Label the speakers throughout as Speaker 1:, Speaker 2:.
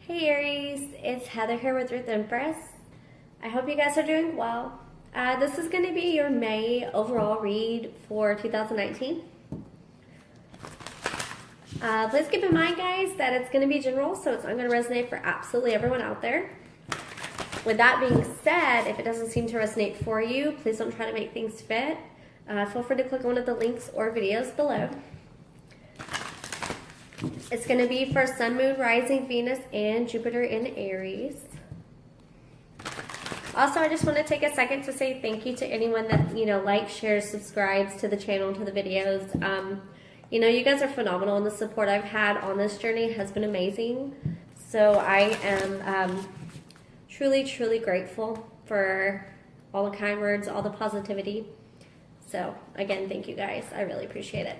Speaker 1: Hey Aries, it's Heather here with Ruth Empress. I hope you guys are doing well. This is going to be your May overall read for 2019. Please keep in mind, guys, that it's going to be general, so it's not going to resonate for absolutely everyone out there. With that being said, if it doesn't seem to resonate for you, please don't try to make things fit. Feel free to click on one of the links or videos below. It's going to be for Sun, Moon, Rising, Venus, and Jupiter in Aries. Also, I just want to take a second to say thank you to anyone that, likes, shares, subscribes to the channel, to the videos. You guys are phenomenal, and the support I've had on this journey has been amazing. So I am truly, truly grateful for all the kind words, all the positivity. So again, thank you guys. I really appreciate it.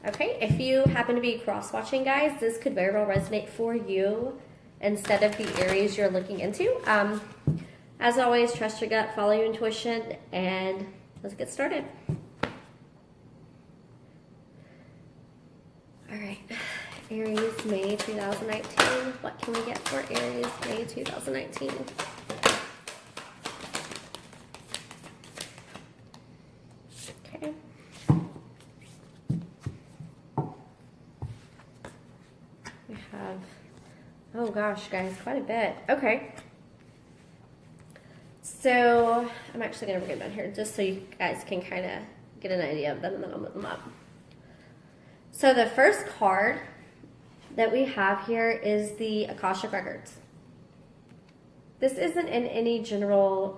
Speaker 1: Okay, if you happen to be cross-watching, guys, this could very well resonate for you instead of the Aries you're looking into. As always, trust your gut, follow your intuition, and let's get started. All right, Aries, May 2019. What can we get for Aries, May 2019? Okay. We have, oh gosh, guys, quite a bit. Okay. So I'm actually going to bring it down here just so you guys can kind of get an idea of them, and then I'll move them up. So the first card that we have here is the Akashic Records. This isn't in any general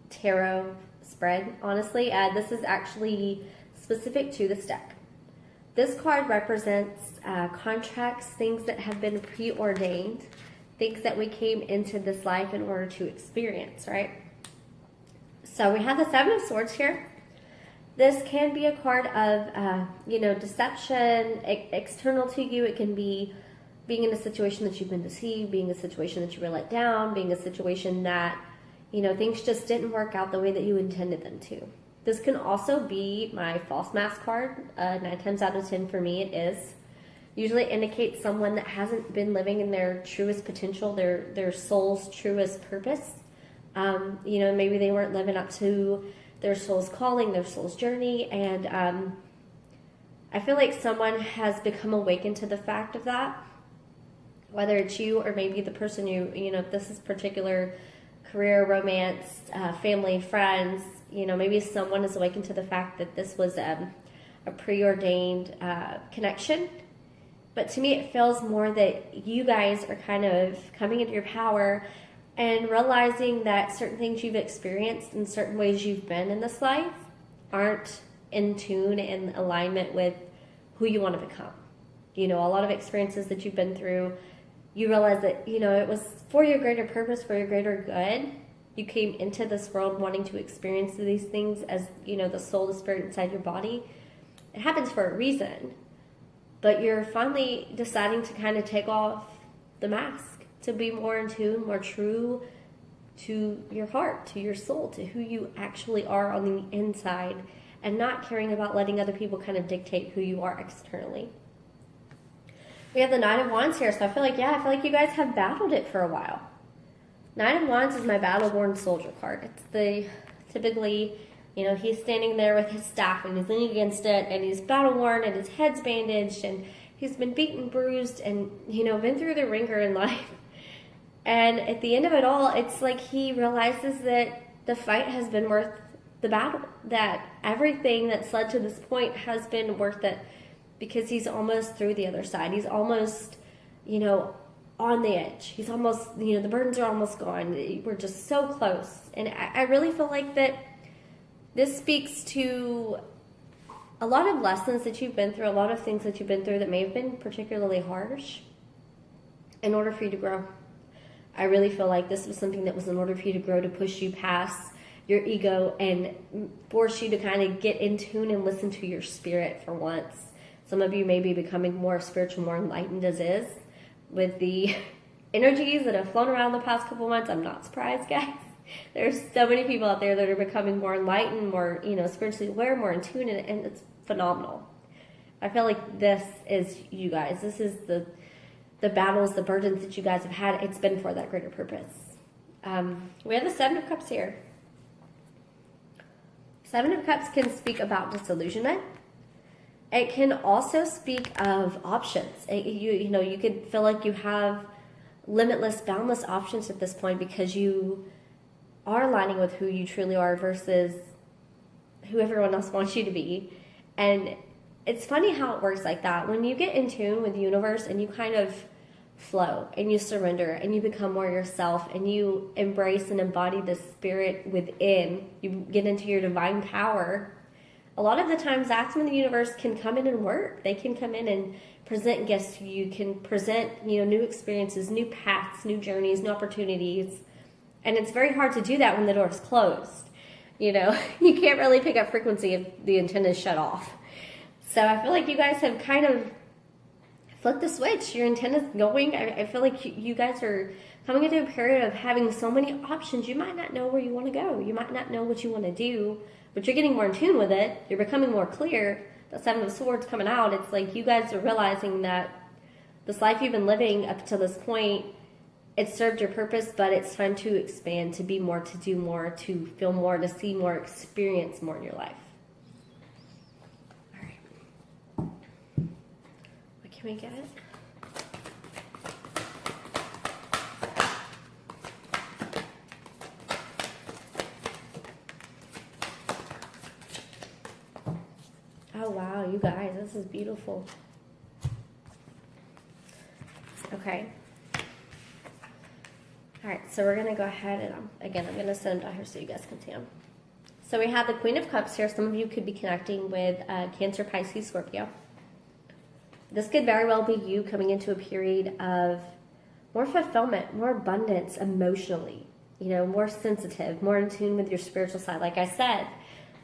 Speaker 1: tarot spread, honestly. This is actually specific to this deck. This card represents contracts, things that have been preordained, things that we came into this life in order to experience, right? So we have the Seven of Swords here. This can be a card of, deception, external to you. It can be being in a situation that you've been deceived, being in a situation that you were let down, being a situation that, things just didn't work out the way that you intended them to. This can also be my false mask card. 9 times out of 10 for me it is. Usually indicates someone that hasn't been living in their truest potential, their soul's truest purpose. Maybe they weren't living up to their soul's calling, their soul's journey, and I feel like someone has become awakened to the fact of that. Whether it's you or maybe the person if this is particular career, romance, family, friends, maybe someone is awakened to the fact that this was a preordained connection. But to me, it feels more that you guys are kind of coming into your power and realizing that certain things you've experienced and certain ways you've been in this life aren't in tune and alignment with who you want to become. A lot of experiences that you've been through, you realize that, it was for your greater purpose, for your greater good. You came into this world wanting to experience these things as, the soul, the spirit inside your body. It happens for a reason, but you're finally deciding to kind of take off the mask to be more in tune, more true to your heart, to your soul, to who you actually are on the inside, and not caring about letting other people kind of dictate who you are externally. We have the Nine of Wands here, so I feel like you guys have battled it for a while. Nine of Wands is my battle-worn soldier card. It's typically, he's standing there with his staff and he's leaning against it and he's battle-worn and his head's bandaged and he's been beaten, bruised, and, been through the ringer in life. And at the end of it all, it's like he realizes that the fight has been worth the battle, that everything that's led to this point has been worth it because he's almost through the other side. He's almost, on the edge. He's almost, the burdens are almost gone. We're just so close. And I really feel like that this speaks to a lot of lessons that you've been through, a lot of things that you've been through that may have been particularly harsh in order for you to grow. I really feel like this was something that was in order for you to grow, to push you past your ego and force you to kind of get in tune and listen to your spirit for once. Some of you may be becoming more spiritual, more enlightened as is. With the energies that have flown around the past couple months, I'm not surprised, guys. There's so many people out there that are becoming more enlightened, more, spiritually aware, more in tune, and it's phenomenal. I feel like this is you guys. This is the the battles, the burdens that you guys have had, it's been for that greater purpose. We have the Seven of Cups here. Seven of Cups can speak about disillusionment. It can also speak of options. You could feel like you have limitless, boundless options at this point because you are aligning with who you truly are versus who everyone else wants you to be. And it's funny how it works like that. When you get in tune with the universe and you kind of flow and you surrender and you become more yourself and you embrace and embody the spirit within, you get into your divine power, a lot of the times that's when the universe can come in and work. They can come in and present gifts to you, can present, new experiences, new paths, new journeys, new opportunities. And it's very hard to do that when the door is closed. You can't really pick up frequency if the antenna is shut off. So I feel like you guys have kind of flipped the switch. Your antenna's going. I feel like you guys are coming into a period of having so many options. You might not know where you want to go. You might not know what you want to do, but you're getting more in tune with it. You're becoming more clear. The Seven of Swords coming out. It's like you guys are realizing that this life you've been living up to this point, it served your purpose, but it's time to expand, to be more, to do more, to feel more, to see more, experience more in your life. All right. What can we get? Oh, wow, you guys, this is beautiful. Okay. All right, so we're going to go ahead and, I'm going to send them down here so you guys can see them. So we have the Queen of Cups here. Some of you could be connecting with Cancer, Pisces, Scorpio. This could very well be you coming into a period of more fulfillment, more abundance emotionally, more sensitive, more in tune with your spiritual side. Like I said,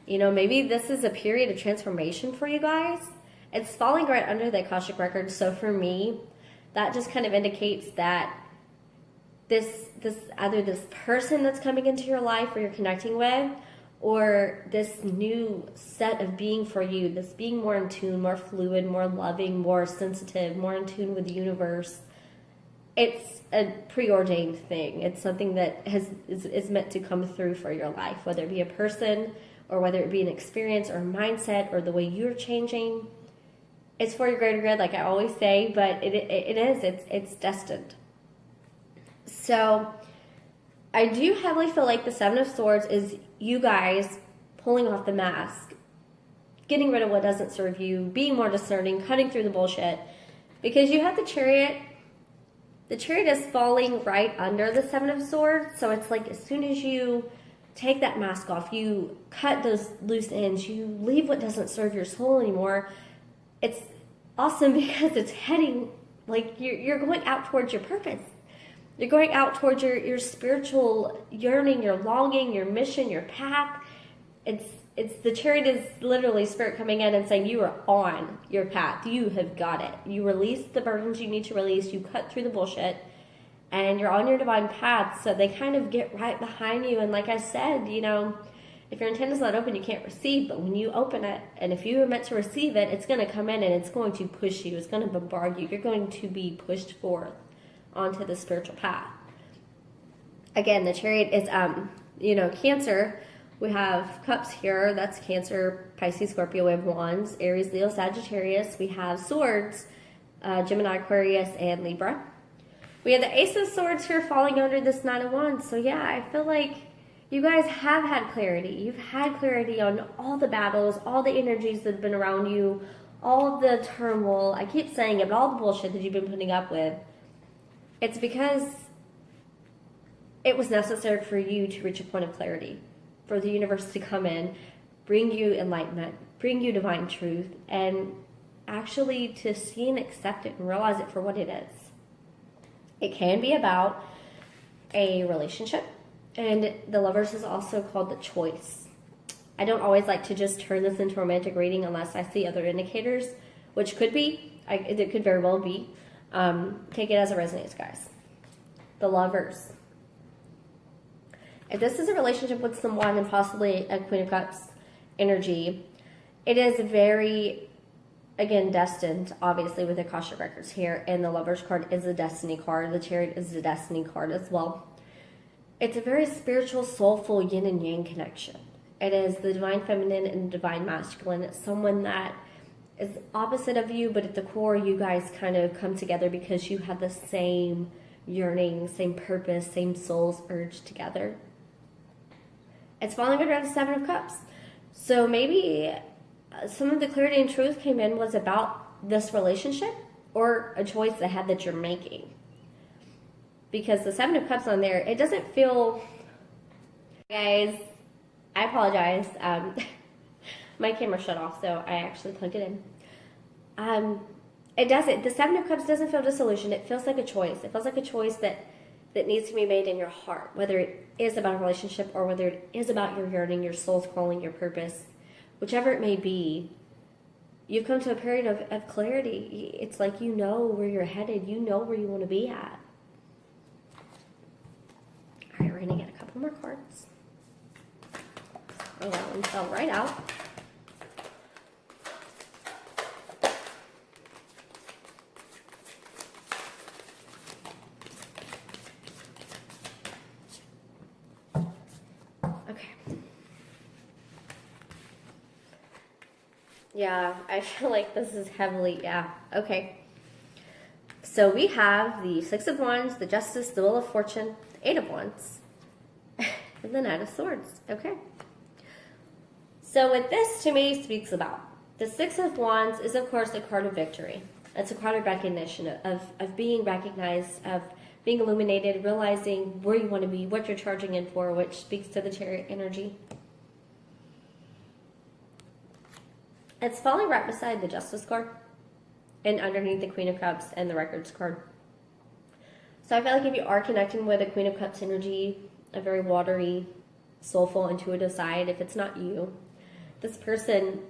Speaker 1: maybe this is a period of transformation for you guys. It's falling right under the Akashic Record. So for me, that just kind of indicates that this either this person that's coming into your life or you're connecting with, or this new set of being for you, this being more in tune, more fluid, more loving, more sensitive, more in tune with the universe. It's a preordained thing. It's something that is meant to come through for your life, whether it be a person or whether it be an experience or a mindset or the way you're changing. It's for your greater good, like I always say, but it's destined. So I do heavily feel like the Seven of Swords is you guys pulling off the mask, getting rid of what doesn't serve you, being more discerning, cutting through the bullshit. Because you have the Chariot. The Chariot is falling right under the Seven of Swords. So it's like as soon as you take that mask off, you cut those loose ends, you leave what doesn't serve your soul anymore. It's awesome because it's heading, like you're going out towards your purpose. You're going out towards your spiritual yearning, your longing, your mission, your path. It's the Chariot is literally spirit coming in and saying you are on your path. You have got it. You release the burdens you need to release. You cut through the bullshit, and you're on your divine path. So they kind of get right behind you. And like I said, if your antenna's not open, you can't receive. But when you open it, and if you are meant to receive it, it's going to come in and it's going to push you. It's going to bombard you. You're going to be pushed forth onto the spiritual path. Again, the Chariot is, Cancer. We have Cups here. That's Cancer, Pisces, Scorpio. We have Wands, Aries, Leo, Sagittarius. We have Swords, Gemini, Aquarius, and Libra. We have the Ace of Swords here falling under this Nine of Wands. So yeah, I feel like you guys have had clarity. You've had clarity on all the battles, all the energies that have been around you, all of the turmoil. I keep saying it, but all the bullshit that you've been putting up with. It's because it was necessary for you to reach a point of clarity, for the universe to come in, bring you enlightenment, bring you divine truth, and actually to see and accept it and realize it for what it is. It can be about a relationship, and the Lovers is also called the choice. I don't always like to just turn this into a romantic reading unless I see other indicators, which could be, it could very well be. Take it as it resonates, guys. The Lovers. If this is a relationship with someone and possibly a Queen of Cups energy, it is a again, destined, obviously, with the Akashic Records here, and the Lover's card is a Destiny card. The Chariot is the Destiny card as well. It's a very spiritual, soulful yin and yang connection. It is the divine feminine and the divine masculine. It's someone that is opposite of you, but at the core, you guys kind of come together because you have the same yearning, same purpose, same soul's urge together. It's falling under the Seven of Cups. So maybe some of the clarity and truth came in was about this relationship or a choice ahead that you're making. Because the Seven of Cups on there, it doesn't feel... Guys, I apologize. My camera shut off, so I actually plugged it in. It doesn't. The Seven of Cups doesn't feel disillusioned. It feels like a choice. It feels like a choice that needs to be made in your heart, whether it is about a relationship or whether it is about your yearning, your soul's calling, your purpose, whichever it may be. You've come to a period of clarity. It's like you know where you're headed. You know where you want to be at. All right, we're going to get a couple more cards. Oh, that one fell right out. Okay. Yeah, I feel like this is heavily, yeah, okay. So we have the Six of Wands, the Justice, the Wheel of Fortune, the Eight of Wands, and the Knight of Swords, okay. So what this to me speaks about, the Six of Wands is of course a card of victory. It's a card of recognition, of being recognized, of being illuminated, realizing where you want to be, what you're charging in for, which speaks to the Chariot energy. It's falling right beside the Justice card and underneath the Queen of Cups and the Records card. So I feel like if you are connecting with a Queen of Cups energy, a very watery, soulful, intuitive side, if it's not you, this person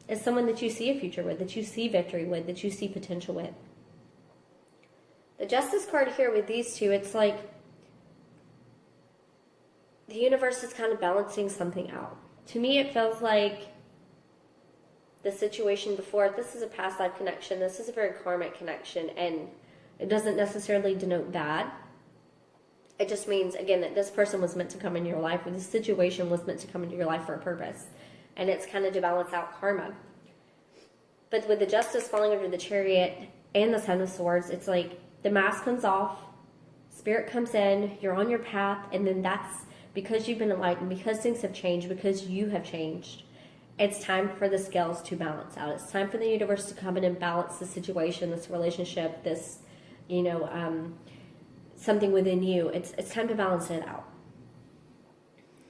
Speaker 1: is someone that you see a future with, that you see victory with, that you see potential with. The Justice card here with these two, it's like the universe is kind of balancing something out. To me, it feels like the situation before, this is a past life connection, this is a very karmic connection, and it doesn't necessarily denote bad. It just means, again, that this person was meant to come into your life, or this situation was meant to come into your life for a purpose. And it's kind of to balance out karma. But with the Justice falling under the Chariot and the Seven of Swords, it's like the mask comes off, Spirit comes in, you're on your path, and then that's because you've been enlightened, because things have changed, because you have changed. It's time for the scales to balance out. It's time for the universe to come in and balance the situation, this relationship, this, something within you. It's time to balance it out.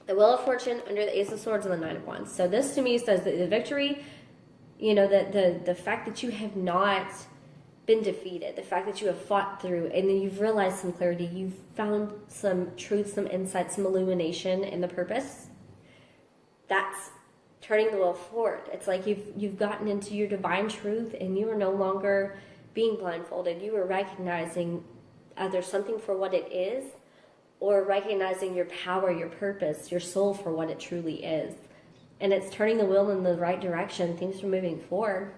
Speaker 1: The Wheel of Fortune under the Ace of Swords and the Nine of Wands. So this to me says that the victory, the fact that you have not been defeated, the fact that you have fought through, and then you've realized some clarity, you've found some truth, some insight, some illumination in the purpose. That's turning the wheel forward. It's like you've gotten into your divine truth, and you are no longer being blindfolded. You are recognizing either something for what it is, or recognizing your power, your purpose, your soul for what it truly is. And it's turning the wheel in the right direction. Things are moving forward.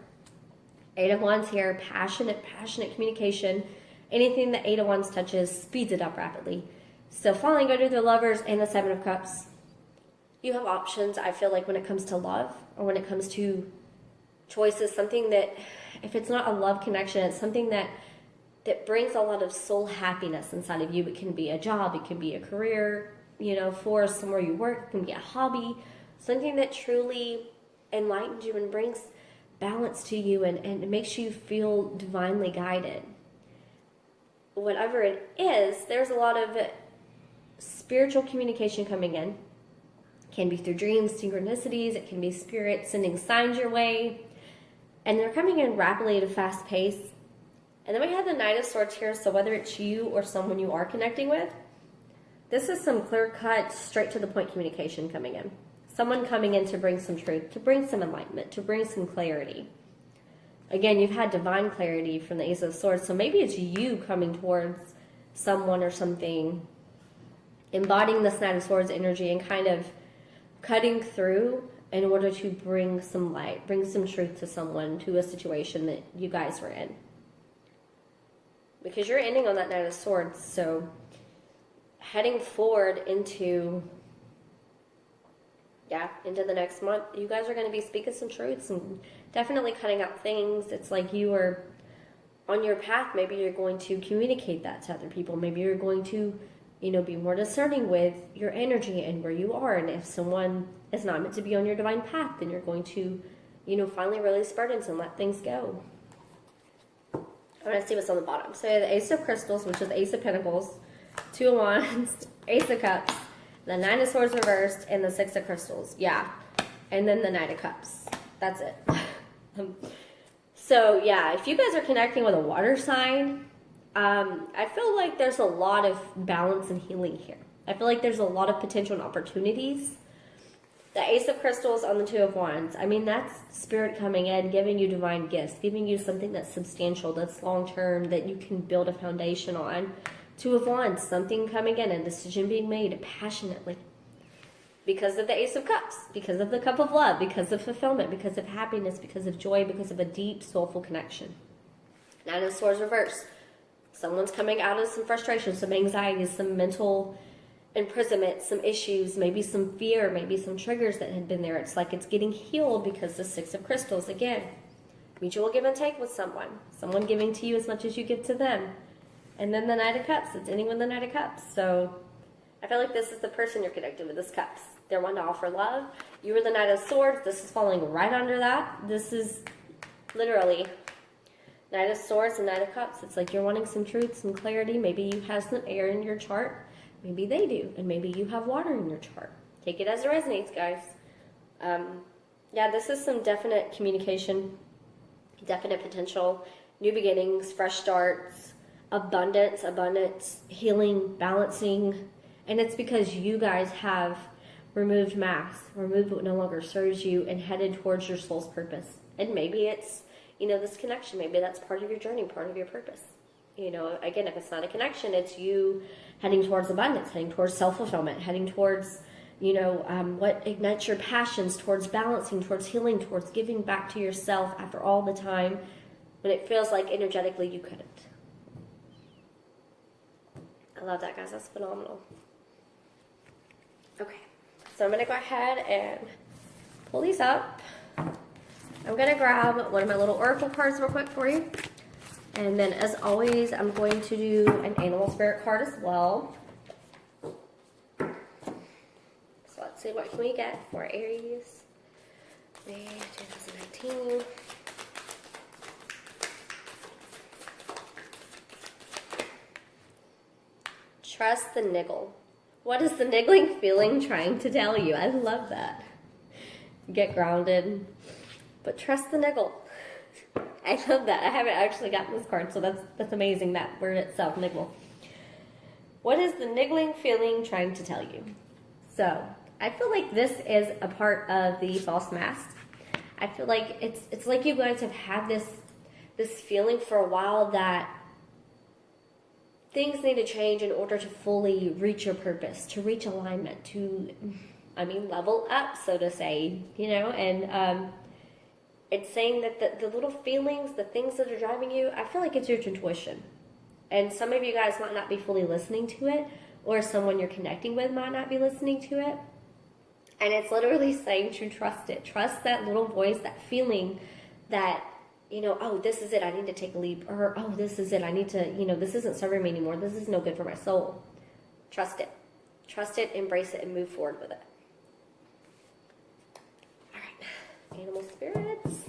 Speaker 1: Eight of Wands here, passionate communication. Anything that Eight of Wands touches speeds it up rapidly. So falling under the Lovers and the Seven of Cups, you have options, I feel like, when it comes to love or when it comes to choices. Something that, if it's not a love connection, it's something that brings a lot of soul happiness inside of you. It can be a job, it can be a career, for somewhere you work, it can be a hobby, something that truly enlightens you and brings balance to you and makes you feel divinely guided. Whatever it is, there's a lot of spiritual communication coming in. It can be through dreams, synchronicities, it can be spirit sending signs your way, and they're coming in rapidly at a fast pace. And then we have the Knight of Swords here, so whether it's you or someone you are connecting with, this is some clear-cut, straight-to-the-point communication coming in. Someone coming in to bring some truth, to bring some enlightenment, to bring some clarity. Again, you've had divine clarity from the Ace of Swords, so maybe it's you coming towards someone or something, embodying this Knight of Swords energy and kind of cutting through in order to bring some light, bring some truth to someone, to a situation that you guys were in. Because you're ending on that Knight of Swords, so heading forward into the next month, you guys are going to be speaking some truths and definitely cutting out things. It's like you are on your path. Maybe you're going to communicate that to other people. Maybe you're going to, be more discerning with your energy and where you are. And if someone is not meant to be on your divine path, then you're going to, finally release burdens and let things go. I want to see what's on the bottom. So the Ace of Crystals, which is the Ace of Pentacles, Two of Wands, Ace of Cups, the Nine of Swords reversed, and the Six of Crystals. Yeah. And then the Knight of Cups. That's it. So, yeah, if you guys are connecting with a water sign, I feel like there's a lot of balance and healing here. I feel like there's a lot of potential and opportunities. The Ace of Crystals on the Two of Wands. I mean, that's spirit coming in, giving you divine gifts, giving you something that's substantial, that's long-term, that you can build a foundation on. Two of Wands, something coming in, a decision being made passionately. Because of the Ace of Cups, because of the Cup of Love, because of fulfillment, because of happiness, because of joy, because of a deep, soulful connection. Nine of Swords reversed. Someone's coming out of some frustration, some anxiety, some mental imprisonment, some issues, maybe some fear, maybe some triggers that had been there. It's like it's getting healed because the Six of Crystals, again, mutual give and take with someone giving to you as much as you give to them. And then the Knight of Cups, it's ending with the Knight of Cups. So I feel like this is the person you're connected with, this Cups. They're one to offer love. You were the Knight of Swords. This is falling right under that. This is literally Knight of Swords and Knight of Cups. It's like you're wanting some truth, some clarity. Maybe you have some air in your chart. Maybe they do. And maybe you have water in your chart. Take it as it resonates, guys. Yeah, this is some definite communication, definite potential, new beginnings, fresh starts, abundance, healing, balancing. And it's because you guys have removed masks, removed what no longer serves you, and headed towards your soul's purpose. And maybe it's, this connection. Maybe that's part of your journey, part of your purpose. Again, if it's not a connection, it's you heading towards abundance, heading towards self-fulfillment, heading towards, what ignites your passions, towards balancing, towards healing, towards giving back to yourself after all the time when it feels like energetically you couldn't. I love that, guys. That's phenomenal. Okay, so I'm going to go ahead and pull these up. I'm going to grab one of my little oracle cards real quick for you. And then, as always, I'm going to do an animal spirit card as well. So let's see, what can we get for Aries, May 2019. Trust the niggle. What is the niggling feeling trying to tell you? I love that. Get grounded, but trust the niggle. I love that. I haven't actually gotten this card, so that's amazing, that word itself, niggle. What is the niggling feeling trying to tell you? So, I feel like this is a part of the false mask. I feel like it's like you guys have had this feeling for a while that things need to change in order to fully reach your purpose, to reach alignment, to, level up, so to say, and it's saying that the little feelings, the things that are driving you, I feel like it's your intuition. And some of you guys might not be fully listening to it, or someone you're connecting with might not be listening to it. And it's literally saying to trust it. Trust that little voice, that feeling that, oh, this is it, I need to take a leap. Or, oh, this is it, I need to, this isn't serving me anymore. This is no good for my soul. Trust it. Trust it, embrace it, and move forward with it. All right, animal spirits.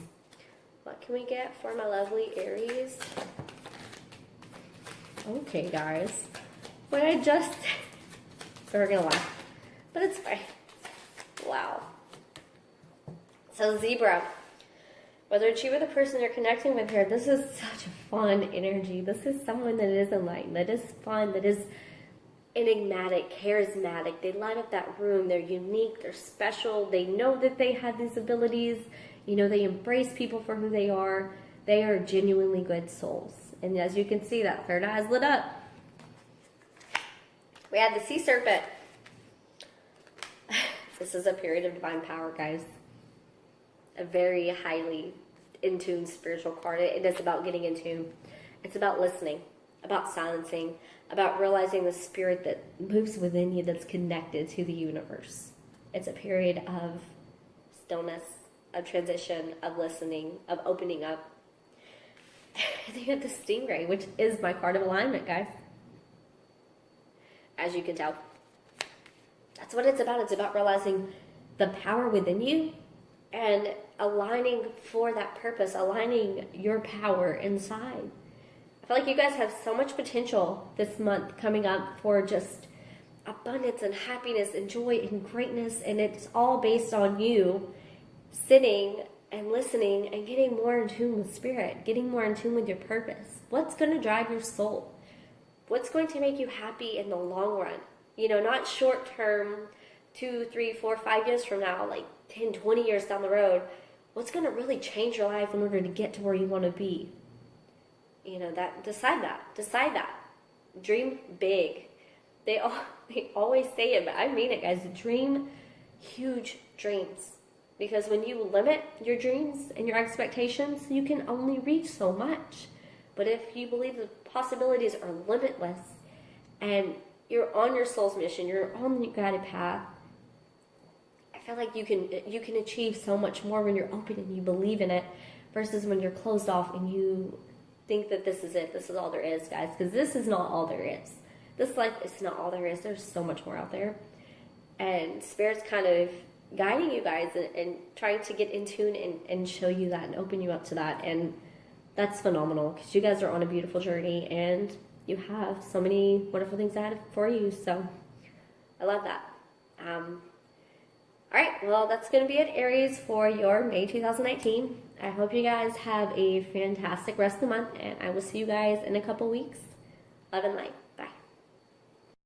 Speaker 1: What can we get for my lovely Aries? Okay, guys. What I just... We're going to laugh. But it's fine. Wow. So, Zebra. Whether it's you or the person you're connecting with here, this is such a fun energy. This is someone that is enlightened, that is fun, that is enigmatic, charismatic. They light up that room. They're unique. They're special. They know that they have these abilities. They embrace people for who they are. They are genuinely good souls. And as you can see, that third eye is lit up. We have the sea serpent. This is a period of divine power, guys. a very highly in tune spiritual card. It is about getting in tune. It's about listening, about silencing, about realizing the spirit that moves within you that's connected to the universe. It's a period of stillness, of transition, of listening, of opening up. And you have the stingray, which is my card of alignment, guys. As you can tell. That's what it's about. It's about realizing the power within you and aligning for that purpose, aligning your power inside. I feel like you guys have so much potential this month coming up for just abundance and happiness and joy and greatness, and it's all based on you sitting and listening and getting more in tune with spirit, getting more in tune with your purpose. What's going to drive your soul? What's going to make you happy in the long run? You know, not short term, 2, 3, 4, 5 years from now, like 10, 20 years down the road. What's going to really change your life in order to get to where you want to be? You know, decide that. Dream big. They always say it, but I mean it, guys. Dream huge dreams. Because when you limit your dreams and your expectations, you can only reach so much. But if you believe the possibilities are limitless and you're on your soul's mission, you're on the guided path, I feel like you can achieve so much more when you're open and you believe in it versus when you're closed off and you think that this is it, this is all there is, guys. Because this is not all there is. This life is not all there is. There's so much more out there. And Spirit's kind of guiding you guys and trying to get in tune and show you that and open you up to that. And that's phenomenal because you guys are on a beautiful journey and you have so many wonderful things ahead for you. So I love that. All right, well, that's going to be it, Aries, for your May 2019. I hope you guys have a fantastic rest of the month, and I will see you guys in a couple weeks. Love and light.